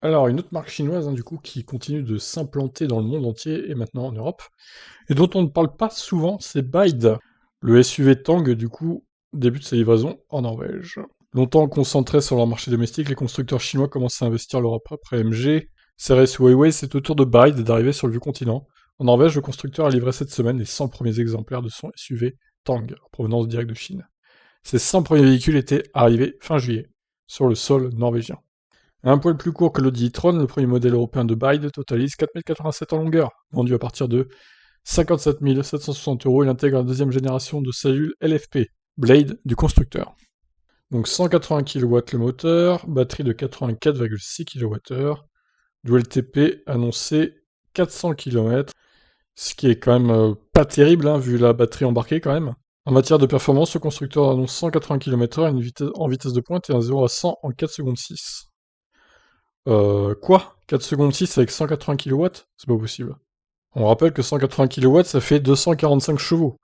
Alors, une autre marque chinoise, du coup, qui continue de s'implanter dans le monde entier et maintenant en Europe, et dont on ne parle pas souvent, c'est Bide. Le SUV Tang, du coup, débute sa livraison en Norvège. Longtemps concentrés sur leur marché domestique, les constructeurs chinois commencent à investir l'Europe. Après MG, CRS ou Huawei, c'est au tour de Bide d'arriver sur le vieux continent. En Norvège, le constructeur a livré cette semaine les 100 premiers exemplaires de son SUV Tang, en provenance directe de Chine. Ces 100 premiers véhicules étaient arrivés fin juillet, sur le sol norvégien. Un poil plus court que l'Audi e-tron, le premier modèle européen de Bide totalise 4,87 m en longueur. Vendu à partir de 57 760 €, il intègre la deuxième génération de cellules LFP, Blade, du constructeur. Donc 180 kW le moteur, batterie de 84,6 kWh, Dual TP annoncé 400 km, ce qui est quand même pas terrible, vu la batterie embarquée quand même. En matière de performance, le constructeur annonce 180 km/h en vitesse de pointe et un 0 à 100 en 4 secondes 6. Quoi? 4 secondes 6 avec 180 kW? C'est pas possible. On rappelle que 180 kW, ça fait 245 chevaux.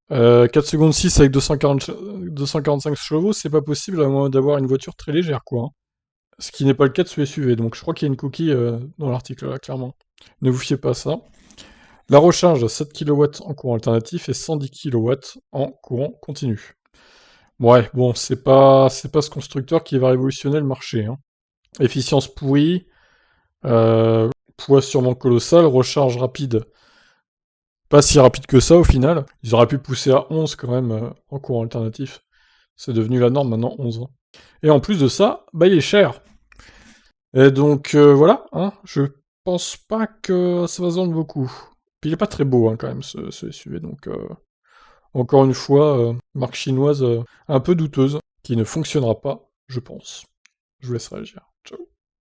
4 secondes 6 avec 245 chevaux, c'est pas possible à moins d'avoir une voiture très légère, quoi, hein. Ce qui n'est pas le cas de ce SUV, donc je crois qu'il y a une coquille dans l'article, là, clairement. Ne vous fiez pas à ça. La recharge, 7 kW en courant alternatif et 110 kW en courant continu. Ouais, bon, c'est pas ce constructeur qui va révolutionner le marché, hein. Efficience pourrie, poids sûrement colossal, recharge rapide, pas si rapide que ça au final. Ils auraient pu pousser à 11 quand même en courant alternatif. C'est devenu la norme maintenant, 11. Et en plus de ça, il est cher. Et donc voilà, je pense pas que ça va se vendre beaucoup. Puis il est pas très beau quand même ce SUV, donc encore une fois, marque chinoise un peu douteuse, qui ne fonctionnera pas, je pense. Je vous laisse réagir.